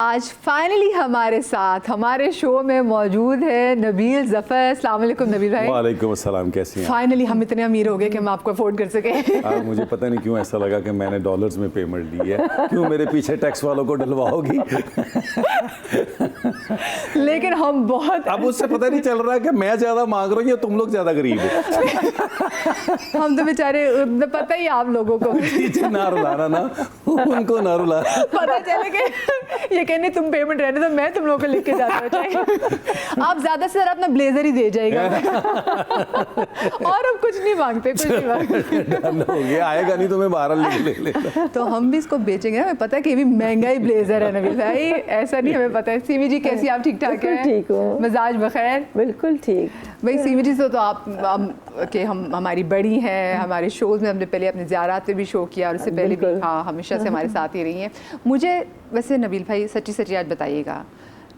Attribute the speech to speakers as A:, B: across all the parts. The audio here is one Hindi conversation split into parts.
A: आज फाइनली हमारे साथ हमारे शो में मौजूद है नबील ज़फ़र। अस्सलाम वालेकुम नबील भाई।
B: वालेकुम अस्सलाम, कैसी हैं?
A: फाइनली हम इतने अमीर हो गए कि हम आपको अफोर्ड कर सके।
B: मुझे पता नहीं क्यों ऐसा लगा कि मैंने डॉलर्स में पेमेंट ली है, क्यों मेरे पीछे टैक्स वालों को डलवाओगी?
A: लेकिन हम बहुत
B: अब उससे पता नहीं चल रहा है कि मैं ज़्यादा मांग रहा हूँ या तुम लोग ज़्यादा गरीब हो।
A: हम तो बेचारे पता ही आप लोगों को
B: ना रुलाना ना, उनको ना रुला।
A: पता चले कि ये कहने तुम पेमेंट रहने तो मैं तुम लोगों को लिख के जाता हूँ। आप ज़्यादा से ज़्यादा अपना ब्लेजर ही दे जाएगा और हम कुछ नहीं मांगते, कुछ नहीं मांगते।
B: हो गया, आएगा नहीं तो मैं बाहर ले लेता।
A: तो हम भी इसको बेचेंगे ना। हमें पता है कि ये भी महंगा ही ब्लेजर है नबील भाई, ऐसा नहीं हमें पता है। सीमी जी कैसी आप? ठीक ठाक हैं?
C: ठीक हो?
A: मिजाज बखैर?
C: बिल्कुल ठीक।
A: भाई सीमी जी से तो आप कि हम हमारी बड़ी हैं, हमारे शोज़ में हमने पहले अपने ज़ियारात पे भी शो किया और उससे पहले भी हाँ हमेशा से हमारे साथ ही रही हैं। मुझे वैसे नबील भाई सच्ची सच्ची आज बताइएगा,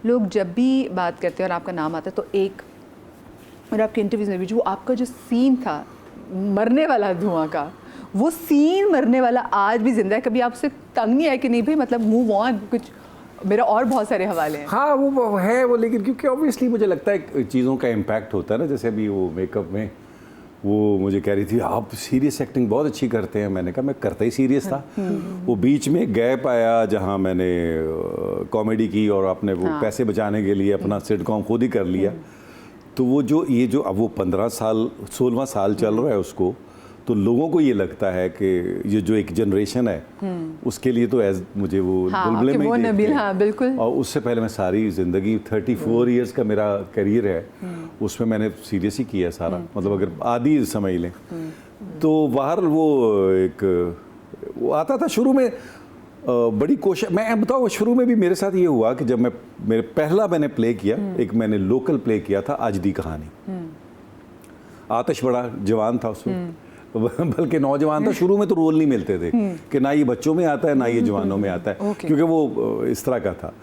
A: लोग जब भी बात करते हैं और आपका नाम आता है तो एक और आपके इंटरव्यूज़ में भी जो आपका जो सीन था मरने वाला धुआं का, वो सीन मरने वाला आज भी जिंदा है। कभी आपसे तंग नहीं आया कि नहीं भाई मतलब मूव ऑन, कुछ मेरा और बहुत सारे हवाले हैं?
B: हाँ वो है वो, लेकिन क्योंकि ऑब्वियसली मुझे लगता है चीज़ों का इम्पैक्ट होता है ना। जैसे अभी वो मेकअप में वो मुझे कह रही थी आप सीरियस एक्टिंग बहुत अच्छी करते हैं। मैंने कहा मैं करता ही सीरियस था। वो बीच में गैप आया जहाँ मैंने कॉमेडी की और अपने वो पैसे बचाने के लिए अपना सिटकॉम खुद ही कर लिया। तो वो जो ये जो अब वो 15 साल 16वां साल चल रहा है उसको, तो लोगों को ये लगता है कि ये जो एक जनरेशन है उसके लिए तो एज मुझे वो बुलबुले में ही देखते हैं।
A: हाँ बिल्कुल।
B: और उससे पहले मैं सारी ज़िंदगी 34 इयर्स का मेरा करियर है, उसमें मैंने सीरियस ही किया सारा। मतलब अगर आधी समझ लें तो बाहर वो एक वो आता था शुरू में बड़ी कोशिश। मैं बताऊँ शुरू में भी मेरे साथ ये हुआ कि जब मैंने प्ले किया, एक मैंने लोकल प्ले किया था आज दी कहानी। आतिश बड़ा जवान था उसमें, बल्कि नौजवान था। शुरू में तो रोल नहीं मिलते थे कि ना ये बच्चों में आता है ना ये जवानों में आता है, क्योंकि वो इस तरह का था।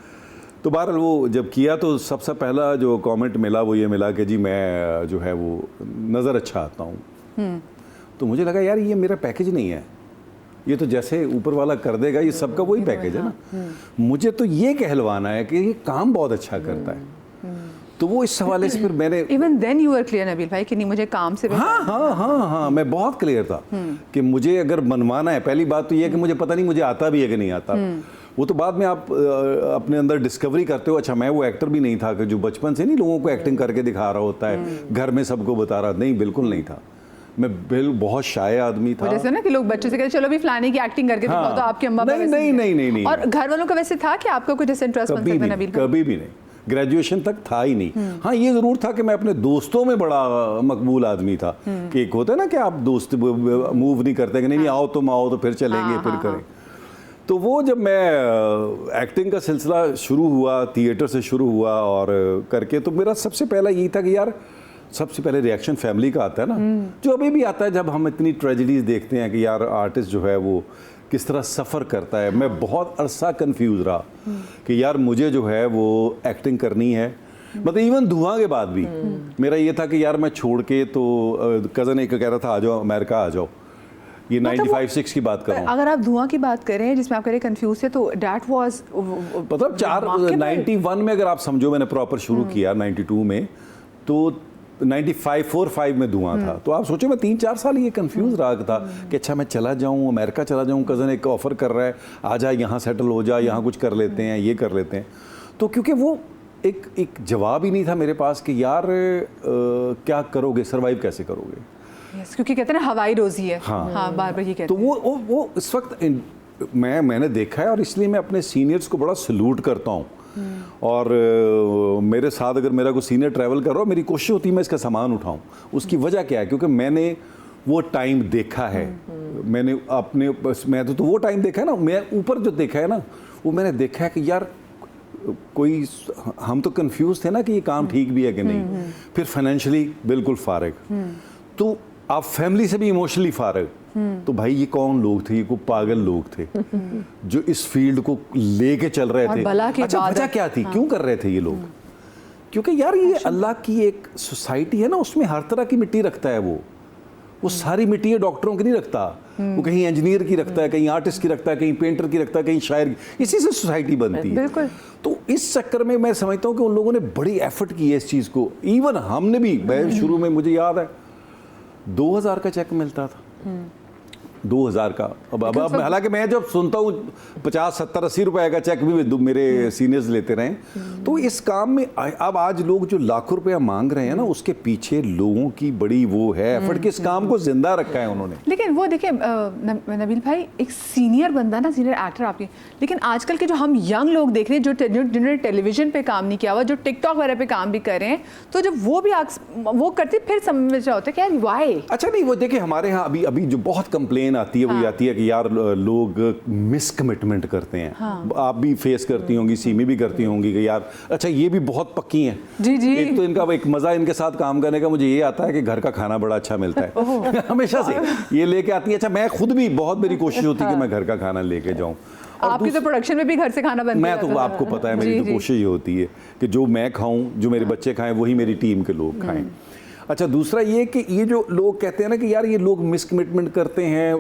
B: तो बहरहाल वो जब किया तो सबसे पहला जो कमेंट मिला वो ये मिला कि जी मैं जो है वो नज़र अच्छा आता हूँ। तो मुझे लगा यार ये मेरा पैकेज नहीं है, ये तो जैसे ऊपर वाला कर देगा ये सबका वही पैकेज है ना। मुझे तो ये कहलवाना है कि ये काम बहुत अच्छा करता है। तो वो इस हवाले से फिर मैंने
A: even then you are clear Nabeel भाई कि नहीं मुझे काम से
B: हाँ मैं बहुत क्लियर था कि मुझे अगर मनवाना है। पहली बात तो ये है कि मुझे पता नहीं मुझे आता भी है कि नहीं आता। वो तो बाद में आप अपने अंदर डिस्कवरी करते हो। अच्छा मैं वो एक्टर भी नहीं था कि जो बचपन से नहीं लोगों को एक्टिंग करके दिखा रहा होता है, घर में सबको बता रहा। नहीं, बिल्कुल नहीं था मैं। बहुत शाय आदमी था।
A: जैसे ना कि लोग बच्चों से कहते चलो भी फलाने की एक्टिंग करके दिखाओ, तो आपके अम्मा
B: नहीं।
A: और घर वालों का वैसे था कि आपका कुछ ऐसे इंटरेस्ट बन सकता है नबील?
B: कभी भी नहीं, ग्रेजुएशन तक था ही नहीं। हाँ ये ज़रूर था कि मैं अपने दोस्तों में बड़ा मकबूल आदमी था कि एक होता है ना कि आप दोस्त मूव नहीं करते कि नहीं आओ तुम आओ तो फिर चलेंगे फिर करें। तो वो जब मैं एक्टिंग का सिलसिला शुरू हुआ, थिएटर से शुरू हुआ और करके, तो मेरा सबसे पहला यही था कि यार सबसे पहले रिएक्शन फैमिली का आता है ना, जो अभी भी आता है जब हम इतनी ट्रेजेडीज देखते हैं कि यार आर्टिस्ट जो है वो किस तरह सफ़र करता है। मैं बहुत अरसा कंफ्यूज रहा कि यार मुझे जो है वो एक्टिंग करनी है। मतलब इवन धुआं के बाद भी मेरा ये था कि यार मैं छोड़ के, तो कज़न एक कह रहा था आ जाओ अमेरिका आ जाओ। ये 95-6 की बात कर रहा हूँ।
A: अगर आप धुआं की बात करें जिसमें आप कह रहे कंफ्यूज थे, तो डैट वाज
B: मतलब 91 में अगर आप समझो मैंने प्रॉपर शुरू किया 92 में, तो 95-45 में धुआं था। तो आप सोचो मैं 3-4 साल ये कंफ्यूज रहा था कि अच्छा मैं चला जाऊँ अमेरिका चला जाऊँ, कज़न एक ऑफ़र कर रहा है आ जा यहाँ सेटल हो जा, यहाँ कुछ कर लेते हैं ये कर लेते हैं। तो क्योंकि वो एक जवाब ही नहीं था मेरे पास कि यार क्या करोगे, सर्वाइव कैसे करोगे।
A: क्योंकि कहते हैं ना हवाई रोजी है। हाँ बार-बार ये कहते हैं।
B: तो वो इस वक्त मैंने देखा है और इसलिए मैं अपने सीनियर्स को बड़ा सल्यूट करता हूँ। और मेरे साथ अगर मेरा कोई सीनियर ट्रैवल कर रहा हो, मेरी कोशिश होती है मैं इसका सामान उठाऊं। उसकी वजह क्या है? क्योंकि मैंने वो टाइम देखा है। मैंने अपने मैं तो वो टाइम देखा है ना, मैं ऊपर जो देखा है ना वो मैंने देखा है कि यार कोई हम तो कंफ्यूज थे ना कि ये काम ठीक भी है कि नहीं। फिर फाइनेंशियली बिल्कुल फारिग, तो आप फैमिली से भी इमोशनली फारिग। तो भाई ये कौन लोग थे? ये कोई पागल लोग थे जो इस फील्ड को लेके चल रहे थे। अच्छा वजह क्या थी? क्यों कर रहे थे ये लोग? क्योंकि यार ये अल्लाह की एक सोसाइटी है ना, उसमें हर तरह की मिट्टी रखता है वो। वो सारी मिट्टी है डॉक्टरों की नहीं रखता, वो कहीं इंजीनियर की रखता है, कहीं आर्टिस्ट की रखता है, कहीं पेंटर की रखता है, कहीं शायर की। इसी से सोसाइटी बनती है।
A: बिल्कुल।
B: तो इस चक्कर में मैं समझता हूँ कि उन लोगों ने बड़ी एफर्ट की है इस चीज़ को। इवन हमने भी, मैं शुरू में मुझे याद है 2000 का चेक मिलता था, 2000 का। अब हालांकि मैं जब सुनता हूँ 50, 70, 80 रुपए का चेक भी मेरे सीनियर्स लेते रहे, तो इस काम में अब आज लोग जो लाखों रुपया मांग रहे हैं ना, उसके पीछे लोगों की बड़ी वो है एफर्ट कि इस काम को जिंदा रखा है उन्होंने।
A: लेकिन वो देखिए नबील भाई, एक सीनियर बंदा ना, सीनियर एक्टर आपकी, लेकिन आजकल के जो हम यंग लोग देख रहे हैं, जो जिन्होंने टेलीविजन पे काम नहीं किया हुआ, जो टिकटॉक वगैरह पे काम भी कर रहे हैं, तो जब वो भी वो करते फिर समझ रहा होता है कि यार वाई।
B: अच्छा नहीं, वो देखिए हमारे यहाँ अभी जो बहुत कंप्लेन आती है वो आती है कि यार लोग मिस कमिटमेंट करते हैं। हाँ। आप भी फेस करती होंगी, सीमी भी करती होंगी कि यार अच्छा ये भी बहुत पक्की हैं।
A: जी जी।
B: एक तो इनका एक मजा इनके साथ काम करने का मुझे ये आता है कि घर का खाना बड़ा अच्छा मिलता है। हमेशा से ये लेके आती है। अच्छा मैं खुद भी बहुत, मेरी कोशिश होती है कि मैं घर का खाना लेके जाऊँ।
A: आपकी तो प्रोडक्शन में भी घर से खाना बनता है।
B: मैं तो आपको पता है मेरी तो कोशिश ये होती है कि जो मैं खाऊं, जो मेरे बच्चे खाएं, वही मेरी टीम के लोग खाएं। अच्छा दूसरा ये कि ये जो लोग कहते हैं ना कि यार ये लोग मिसकमिटमेंट करते हैं,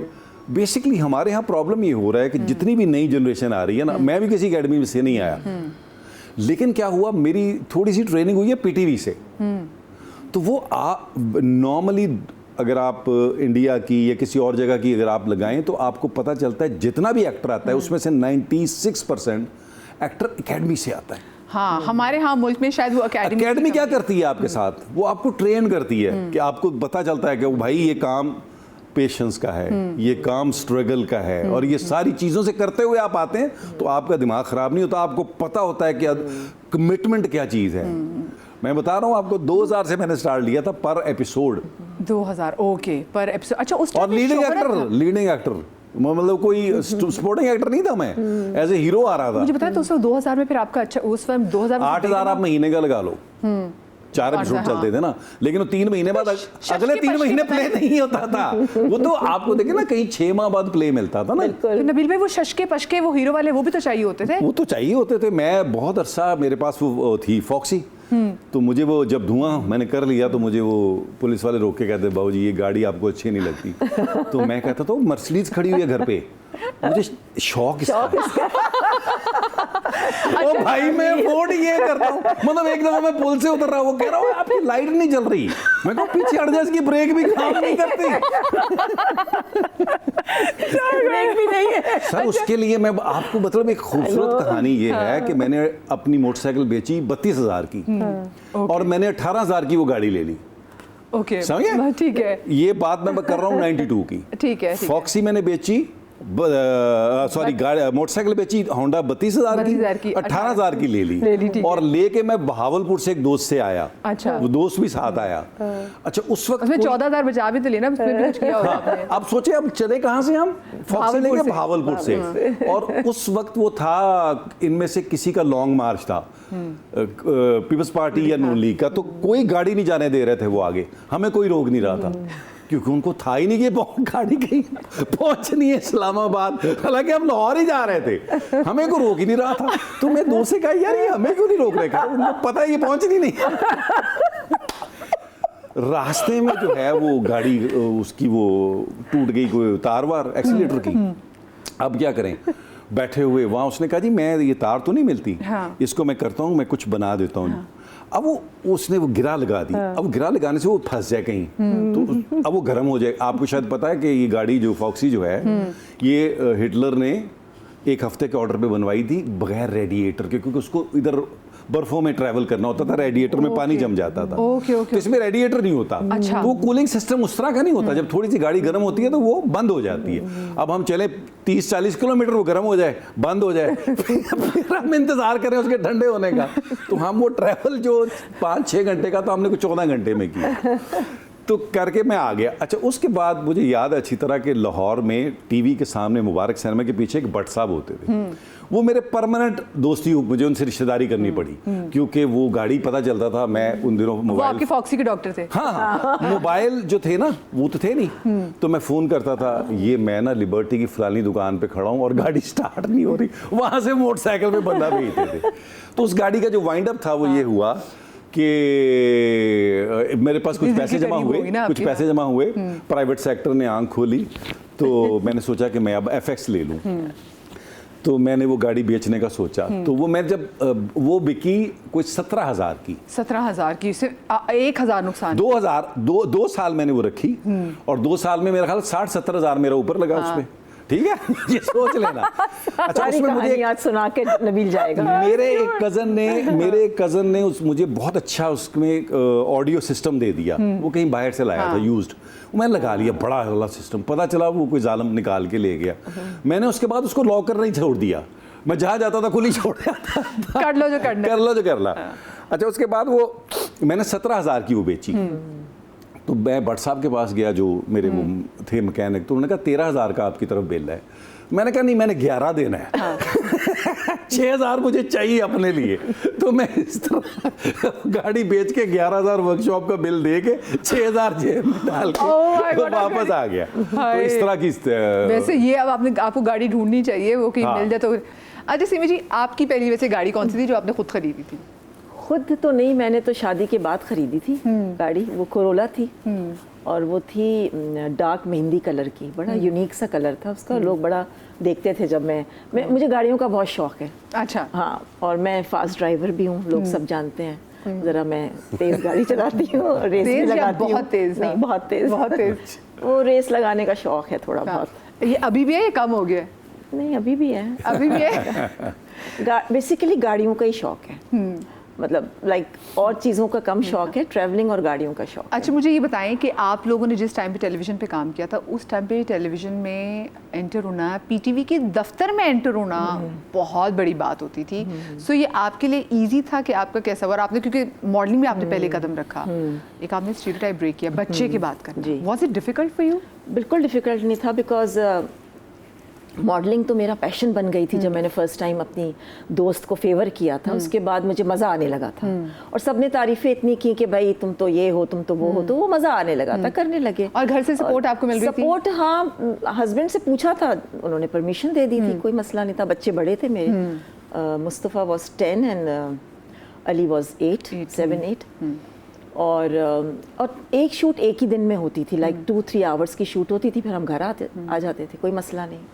B: बेसिकली हमारे यहाँ प्रॉब्लम ये हो रहा है कि जितनी भी नई जनरेशन आ रही है ना, मैं भी किसी एकेडमी से नहीं आया, लेकिन क्या हुआ, मेरी थोड़ी सी ट्रेनिंग हुई है पीटीवी से। तो वो नॉर्मली अगर आप इंडिया की या किसी और जगह की अगर आप लगाएं तो आपको पता चलता है जितना भी एक्टर आता है उसमें से 96% एक्टर एकेडमी से आता है।
A: हाँ, हमारे यहाँ मुल्क में शायद वो
B: एकेडमी क्या करती है आपके साथ, वो आपको ट्रेन करती है कि आपको पता चलता है कि भाई ये काम पेशेंस का है, ये काम स्ट्रगल का है, और ये सारी चीज़ों से करते हुए आप आते हैं तो आपका दिमाग ख़राब नहीं होता, आपको पता होता है कि कमिटमेंट क्या चीज़ है। मैं बता रहा हूँ आपको, 2000 से मैंने स्टार्ट लिया था पर एपिसोड।
A: 2000 ओके, पर एपिसोड। अच्छा उस
B: और लीडिंग एक्टर मतलब कोई सपोर्टिंग एक्टर नहीं था, मैं एज ए हीरो आ रहा था।
A: मुझे बताया तो उस 2000 में फिर आपका अच्छा उस फिल्म 2000
B: 8000 आप महीने का लगा लो, 4 एपिसोड चलते थे ना, लेकिन वो 3 महीने बाद अगले 3 महीने प्ले नहीं होता था। वो तो आपको देखे ना कहीं 6 माह बाद प्ले मिलता था ना।
A: नबील भाई वो शशके पशके वो हीरो वाले वो भी तो चाहिए होते थे।
B: वो तो चाहिए होते थे। मैं बहुत अरसा मेरे पास वो थी फॉक्सी, तो मुझे वो जब धुआं मैंने कर लिया तो मुझे वो पुलिस वाले रोक के कहते बाबू जी ये गाड़ी आपको अच्छी नहीं लगती। तो मैं कहता था मर्सिडीज खड़ी हुई है घर पे, मुझे शौक इसका। ओ भाई मैं फोर्ड ये करता हूँ, मतलब एक दफा मैं पुल से उतर रहा हूँ, वो कह रहा हूँ आपकी लाइट नहीं जल रही, मैं कहूँ पीछे हट जा, इसकी ब्रेक भी काम नहीं करती।
A: ब्रेक भी नहीं है
B: सर। उसके लिए मैं आपको मतलब एक खूबसूरत कहानी ये है कि मैंने अपनी मोटरसाइकिल बेची 32,000 की, और मैंने 18,000 की वो गाड़ी ले ली।
A: ओके
B: समझे?
A: ठीक है,
B: ये बात मैं कर रहा हूँ 92 की।
A: ठीक है।
B: फॉक्सी मैंने बेची, सॉरी मोटरसाइकिल बेची होंडा 32,000 की, 18,000 की ले ली, और लेके मैं बहावलपुर से एक दोस्त से आया।
A: अच्छा।
B: वो दोस्त भी साथ आया। अच्छा उस वक्त
A: 14,000 बचा भी तो लेना, उसमें भी कुछ किया होगा आपने।
B: अब सोचे अब चले कहाँ से हम, फॉक्सी लेके बहावलपुर से। और उस वक्त वो था, इनमें से किसी का लॉन्ग मार्च था, पीपल्स पार्टी या नून लीग का, तो कोई गाड़ी नहीं जाने दे रहे थे वो आगे, हमें कोई रोक नहीं रहा था, क्योंकि उनको था ही नहीं कि गाड़ी कहीं पहुंचनी है इस्लामाबाद, हालांकि हम लाहौर ही जा रहे थे, हमें को रोक ही नहीं रहा था। तो मैं दोस्त से कहा यार ये हमें क्यों नहीं रोक रहे, उनको पता है ये पहुंचनी नहीं। रास्ते में जो है वो गाड़ी उसकी वो टूट गई, कोई तार वार एक्सीलेटर की। अब क्या करें, बैठे हुए वहाँ, उसने कहा जी मैं ये तार तो नहीं मिलती,
A: हाँ।
B: इसको मैं करता हूँ, मैं कुछ बना देता हूँ। हाँ। अब उसने वो गिरा लगा दी। हाँ। अब गिरा लगाने से वो फंस जाए कहीं, तो अब वो गर्म हो जाए। आपको शायद पता है कि ये गाड़ी जो फॉक्सी जो है, ये हिटलर ने 1 हफ्ते के ऑर्डर पे बनवाई थी बगैर रेडिएटर के, क्योंकि उसको इधर बर्फों में ट्रैवल करना होता था, रेडिएटर में पानी जम जाता था। तो इसमें रेडिएटर नहीं होता। अच्छा। वो कूलिंग सिस्टम उस तरह का नहीं होता, जब थोड़ी सी गाड़ी गर्म होती है तो वो बंद हो जाती है। अब हम चले 30-40 किलोमीटर, वो गर्म हो जाए, बंद हो जाए, फिर हम इंतजार करें उसके ठंडे होने का। तो हम वो ट्रैवल जो 5-6 घंटे का, तो हमने कुछ 14 घंटे में किया, तो करके मैं आ गया। अच्छा उसके बाद मुझे याद है अच्छी तरह के लाहौर में टीवी के सामने मुबारक सिनेमा के पीछे एक भट्ट साहब होते थे, वो मेरे परमानेंट दोस्ती, मुझे उनसे रिश्तेदारी करनी पड़ी, क्योंकि वो गाड़ी पता चलता था। मैं उन दिनों मोबाइल,
A: वो आपके फॉक्सी के डॉक्टर थे।
B: हाँ, मोबाइल जो थे ना वो तो थे नहीं, तो मैं फ़ोन करता था, ये मैं ना लिबर्टी की फलानी दुकान पे खड़ा हूँ और गाड़ी स्टार्ट नहीं हो रही, वहाँ से मोटरसाइकिल पे बंदा भेजते थे। तो उस गाड़ी का जो वाइंड अप था वो ये हुआ कि मेरे पास कुछ पैसे जमा हुए, कुछ पैसे जमा हुए, प्राइवेट सेक्टर ने आंख खोली, तो मैंने सोचा कि मैं अब FX ले लूँ। तो मैंने वो गाड़ी बेचने का सोचा, तो वो मैं जब वो बिकी कुछ 17,000 की।
A: 17,000 की, सिर्फ 1,000 नुकसान।
B: 2 साल मैंने वो रखी, और 2 साल में मेरा ख्याल 60-70 हज़ार मेरा ऊपर लगा उसमें। ठीक है, ये सोच लेना। अच्छा, उसमें मुझे
C: आज सुना के नबील जाएगा।
B: मेरे एक कज़न ने मुझे बहुत अच्छा उसमें ऑडियो सिस्टम दे दिया। वो कहीं बाहर से लाया था यूज्ड, मैंने लगा लिया, बड़ा वाला सिस्टम। पता चला वो कोई जालिम निकाल के ले गया। मैंने उसके बाद उसको लॉक करना ही छोड़ दिया, मैं जहाँ जाता था खुली छोड़ जाता था।
A: कर लो जो करना।
B: अच्छा, उसके बाद वो मैंने 17,000 की वो बेची। तो मैं भट्ट साहब के पास गया जो मेरे वो थे मैकेनिक, तो उन्होंने कहा 13,000 का आपकी तरफ बिल है। मैंने कहा नहीं, मैंने 11 देना है। 6,000 मुझे चाहिए अपने लिए। तो मैं इस तरह गाड़ी बेच के 11,000 वर्कशॉप का बिल दे के 6,000 जेब में डाल के तो वापस आ गया। तो इस तरह की
A: वैसे ये अब आपको गाड़ी ढूंढनी चाहिए, वो कहीं मिल जाए तो। अच्छा सीमा जी, आपकी पहली वैसे गाड़ी कौन सी थी जो आपने खुद खरीदी थी?
C: खुद तो नहीं, मैंने तो शादी के बाद खरीदी थी गाड़ी। वो कोरोला थी, और वो थी डार्क मेहंदी कलर की। बड़ा यूनिक सा कलर था उसका, लोग बड़ा देखते थे जब मैं मुझे गाड़ियों का बहुत शौक है।
A: अच्छा।
C: हाँ, और मैं फास्ट ड्राइवर भी हूँ, लोग सब जानते हैं। जरा मैं तेज गाड़ी चलाती हूँ, रेस भी लगाती हूँ।
A: बहुत तेज?
C: नहीं, बहुत तेज। वो रेस लगाने का शौक है थोड़ा बहुत।
A: ये अभी भी है या कम हो गया?
C: नहीं, अभी भी है।
A: अभी भी है।
C: बेसिकली गाड़ियों का ही शौक है, मतलब लाइक और चीज़ों का कम शौक है, ट्रैवलिंग और गाड़ियों का शौक।
A: अच्छा, मुझे ये बताएं कि आप लोगों ने जिस टाइम पे टेलीविज़न पे काम किया था, उस टाइम पे टेलीविज़न में एंटर होना, PTV के दफ्तर में एंटर होना बहुत बड़ी बात होती थी। सो ये आपके लिए इजी था कि आपका कैसा हुआ? आपने, क्योंकि मॉडलिंग में आपने पहले कदम रखा, एक आपने स्टीरियोटाइप ब्रेक किया, बच्चे की बात करना, was it difficult for you?
C: बिल्कुल डिफिकल्ट नहीं था, बिकॉज मॉडलिंग तो मेरा पैशन बन गई थी। जब मैंने फर्स्ट टाइम अपनी दोस्त को फेवर किया था, उसके बाद मुझे मज़ा आने लगा था, और सबने तारीफ़ें इतनी की कि भाई तुम तो ये हो, तुम तो वो हो, तो वो मज़ा आने लगा था, करने लगे।
A: और घर से सपोर्ट आपको मिल रही थी?
C: सपोर्ट, हाँ, हस्बैंड से पूछा था, उन्होंने परमिशन दे दी थी, कोई मसला नहीं था। बच्चे बड़े थे मेरे, Mustafa was 10 and Ali was 7-8। और एक शूट एक ही दिन में होती थी, लाइक 2-3 आवर्स की शूट होती थी, फिर हम घर आ जाते थे, कोई मसला नहीं।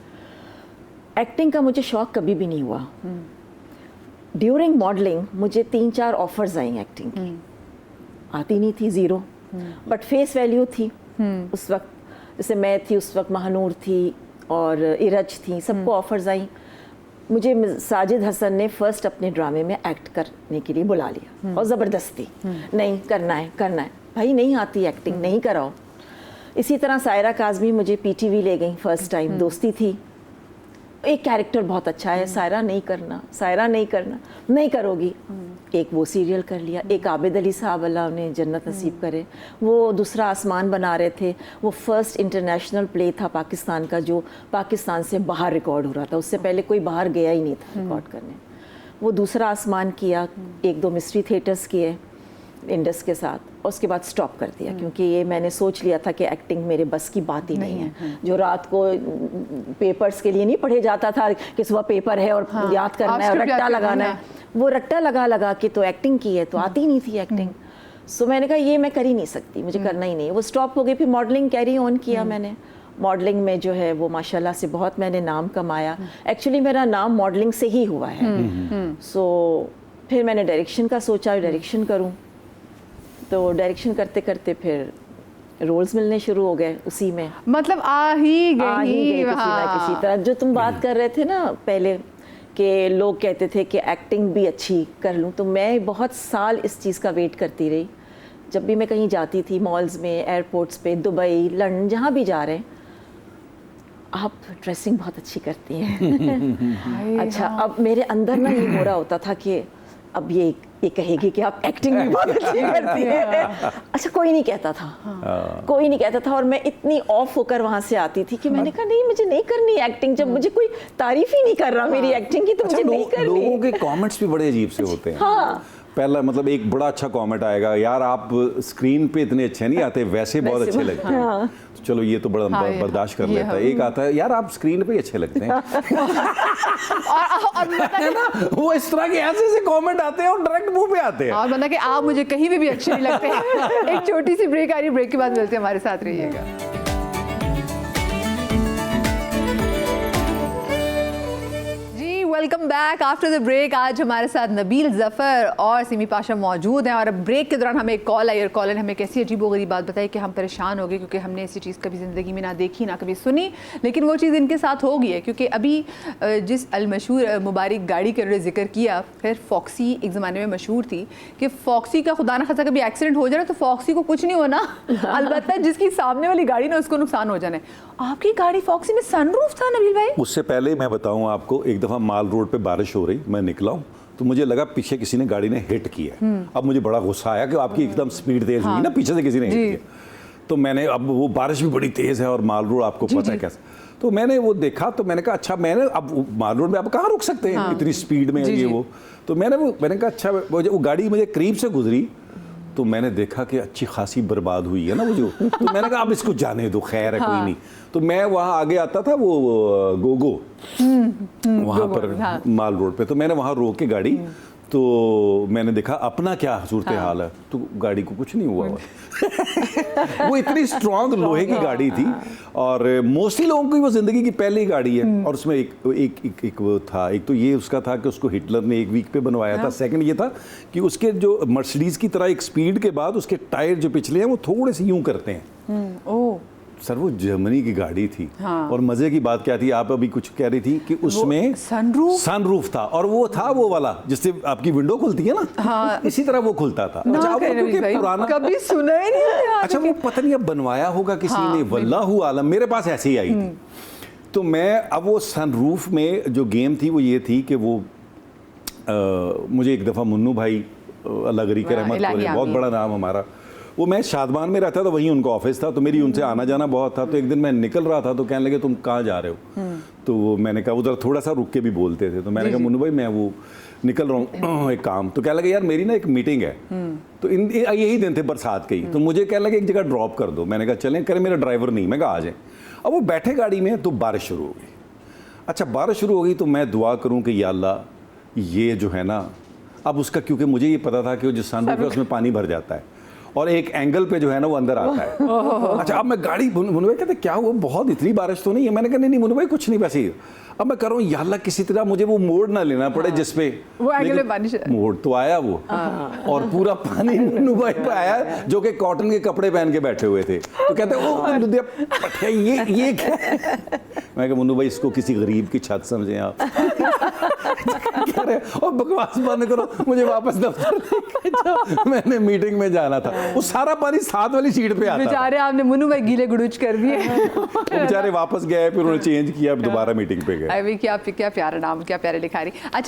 C: एक्टिंग का मुझे शौक कभी भी नहीं हुआ। ड्यूरिंग मॉडलिंग मुझे 3-4 ऑफर्स आई एक्टिंग की, आती नहीं थी, ज़ीरो, बट फेस वैल्यू थी उस वक्त। जैसे मैं थी उस वक्त, महानूर थी और इरज थी, सबको ऑफर्स आई। मुझे साजिद हसन ने फर्स्ट अपने ड्रामे में एक्ट करने के लिए बुला लिया, और ज़बरदस्ती, नहीं करना है भाई, नहीं आती एक्टिंग, नहीं कराओ। इसी तरह सायरा काज़मी मुझे PTV ले गई फर्स्ट टाइम, दोस्ती थी, एक कैरेक्टर बहुत अच्छा है, सायरा नहीं करना, नहीं करोगी। एक वो सीरियल कर लिया, एक आबिद अली साहब, अल्लाह उन्हें जन्नत नसीब करे, वो दूसरा आसमान बना रहे थे। वो फर्स्ट इंटरनेशनल प्ले था पाकिस्तान का, जो पाकिस्तान से बाहर रिकॉर्ड हो रहा था, उससे पहले कोई बाहर गया ही नहीं था रिकॉर्ड करने। वो दूसरा आसमान किया, 1-2 मिस्ट्री थिएटर्स किए इंडस के साथ, और उसके बाद स्टॉप कर दिया, क्योंकि ये मैंने सोच लिया था कि एक्टिंग मेरे बस की बात ही नहीं है। जो रात को पेपर्स के लिए नहीं पढ़े जाता था कि सुबह पेपर है और याद करना है और रट्टा लगाना है, वो रट्टा लगा के तो एक्टिंग की है, तो आती नहीं थी एक्टिंग। सो मैंने कहा ये मैं कर ही नहीं सकती, मुझे करना ही नहीं है, वो स्टॉप हो गई। फिर मॉडलिंग कैरी ऑन किया मैंने। मॉडलिंग में जो है वो माशाल्लाह से बहुत मैंने नाम कमाया। एक्चुअली मेरा नाम मॉडलिंग से ही हुआ है। सो फिर मैंने डायरेक्शन का सोचा, डायरेक्शन करूँ, तो डायरेक्शन करते करते फिर रोल्स मिलने शुरू हो गए उसी में।
A: मतलब आ ही गई
C: किसी ना किसी तरह। जो तुम बात कर रहे थे ना पहले, कि लोग कहते थे कि एक्टिंग भी अच्छी कर लूँ, तो मैं बहुत साल इस चीज़ का वेट करती रही। जब भी मैं कहीं जाती थी, मॉल्स में, एयरपोर्ट्स पे, दुबई, लंदन, जहाँ भी जा रहे हैं, आप ड्रेसिंग बहुत अच्छी करती हैं। अच्छा, अब मेरे अंदर ना ये हो रहा होता था कि अब ये कहेगी कि आप एक्टिंग भी बहुत अच्छी करती हैं। अच्छा, कोई नहीं कहता था, और मैं इतनी ऑफ होकर वहाँ से आती थी कि मैंने कहा नहीं, मुझे नहीं करनी एक्टिंग। जब मुझे कोई तारीफ ही नहीं कर रहा मेरी एक्टिंग की, तो मुझे नहीं करनी।
B: लोगों के कमेंट्स भी बड़े अजीब से होते हैं।
C: हाँ,
B: पहला मतलब एक बड़ा अच्छा कमेंट आएगा, यार आप स्क्रीन पे इतने अच्छे नहीं आते, वैसे बहुत अच्छे लगते हैं।
C: हाँ।
B: तो चलो ये तो बड़ा बर्दाश्त कर लेता है। एक आता है, यार आप स्क्रीन पे ही अच्छे लगते हैं।
A: और
B: है ना, वो इस तरह के ऐसे ऐसे कमेंट आते हैं और डायरेक्ट मुंह पे आते हैं।
A: और मतलब कि आप मुझे कहीं भी अच्छे नहीं लगते। एक छोटी सी ब्रेक आ रही है, ब्रेक के बाद मिलते हैं, हमारे साथ रहिएगा। Welcome back after the break. आज हमारे साथ नबील ज़फ़र और सिमी पाशा मौजूद हैं और अब ब्रेक के दौरान हमें एक कॉल आई और कॉलर ने हमें कैसी अजीबोगरीब बात बताई कि हम परेशान हो गए क्योंकि हमने ऐसी चीज़ कभी ज़िंदगी में ना देखी ना कभी सुनी, लेकिन वो चीज़ इनके साथ हो गई है। क्योंकि अभी जिस अलमशहूर मुबारक गाड़ी का उन्होंने जिक्र किया, खैर फॉक्सी एक ज़माने में मशहूर थी कि फॉक्सी का खुदा न खासा कभी एक्सीडेंट हो जाए तो फॉक्सी को कुछ नहीं होना, अलबत्ता जिसकी सामने वाली गाड़ी ना उसको नुकसान हो जाना है। आपकी गाड़ी फॉक्सी में सनरूफ था नबील भाई?
B: उससे पहले मैं बताऊं आपको, एक दफ़ा माल रोड पे बारिश हो रही, मैं निकला हूं तो मुझे लगा पीछे किसी ने गाड़ी ने हिट किया। अब मुझे बड़ा गुस्सा आया कि आपकी एकदम स्पीड तेज हुई ना, पीछे से किसी ने हिट किया। तो मैंने, अब वो बारिश भी बड़ी तेज है और माल रोड आपको पता है कैसे, तो मैंने वो देखा तो मैंने कहा अच्छा, मैंने अब माल रोड में आप कहाँ रुक सकते हैं इतनी स्पीड में ये वो। तो मैंने कहा अच्छा, वो गाड़ी मुझे करीब से गुजरी तो मैंने देखा कि अच्छी खासी बर्बाद हुई है ना वो जो। तो मैंने कहा अब इसको जाने दो, खैर है कोई नहीं। तो मैं वहाँ आगे आता था वो गोगो वहाँ पर माल रोड पे, तो मैंने वहाँ रोक के गाड़ी, तो मैंने देखा अपना क्या सूरत हाल है, तो गाड़ी को कुछ नहीं हुआ। वो इतनी स्ट्रॉन्ग लोहे की गाड़ी थी और मोस्टली लोगों की वो ज़िंदगी की पहली गाड़ी है। और उसमें एक वो था, एक तो ये उसका था कि उसको हिटलर ने एक वीक पे बनवाया था। सेकंड ये था कि उसके जो मर्सिडीज़ की तरह एक स्पीड के बाद उसके टायर जो पिछले हैं वो थोड़े से यूं करते हैं।
A: ओह
B: सर वो जर्मनी की गाड़ी थी। और मजे की बात क्या थी, आप अभी कुछ कह रही थी कि उसमें सनरूफ था और वो था वो वाला जिससे आपकी विंडो खुलती है ना, इसी तरह वो खुलता था। अच्छा, वो पुराना
A: कभी सुना ही नहीं।
B: अच्छा, वो पता नहीं अब बनवाया होगा किसी ने, वल्लाहु आलम, मेरे पास ऐसे ही आई थी। तो मैं अब वो सनरूफ में जो गेम थी वो ये थी कि वो मुझे एक दफ़ा मुन्नू भाई अल्लाह गरी के रहमत करे, बहुत बड़ा नाम हमारा, वो मैं शादमान में रहता था, वहीं उनका ऑफिस था, तो मेरी उनसे आना जाना बहुत था। तो एक दिन मैं निकल रहा था तो कहने लगे तुम कहाँ जा रहे हो? तो मैंने कहा, उधर थोड़ा सा रुक के भी बोलते थे, तो मैंने कहा मुन्नू भाई मैं वो निकल रहा हूँ एक काम। तो कहने लगे यार मेरी ना एक मीटिंग है, तो यही दिन थे बरसात के ही, तो मुझे कहने लगे एक जगह ड्रॉप कर दो। मैंने कहा चलें, करे मेरा ड्राइवर नहीं, मैं कहा आ जाए। अब वो बैठे गाड़ी में तो बारिश शुरू हो गई। अच्छा, बारिश शुरू हो गई तो मैं दुआ करूँ कि या अल्लाह ये जो है ना, अब उसका, क्योंकि मुझे ये पता था कि वो जो सनरूफ है उसमें पानी भर जाता है और एक एंगल पे जो है ना वो अंदर आता है। अच्छा, अब मैं गाड़ी, मुन्नू भाई कहते क्या हुआ, बहुत इतनी बारिश तो नहीं है? मैंने कहा नहीं मुन्नू भाई कुछ नहीं, वैसे ही। अब मैं कर रहा हूँ या अल्लाह किसी तरह मुझे वो मोड़ ना लेना पड़े जिसपे
A: वो एंगल में पानी,
B: मोड़ तो आया वो, और पूरा पानी मुन्नू भाई पे आया जो कि कॉटन के कपड़े पहन के बैठे हुए थे। तो कहते ओ ये क्या? मैं कहा मुन्नू भाई इसको किसी गरीब की छत समझें आप। कह रहे और बकवास बंद करो, मुझे वापस दफ्तर लेके जाओ, मैंने मीटिंग में जाना था। वो सारा पानी साथ वाली सीट पे आता।
A: बेचारे आपने मुन्नू भाई गीले गुड़ुच कर दिए।
B: बेचारे वापस गए, फिर उन्होंने चेंज किया, दोबारा मीटिंग पे गए।
A: क्या प्यारा नाम, क्या प्यारे लिखा रही। अच्छा,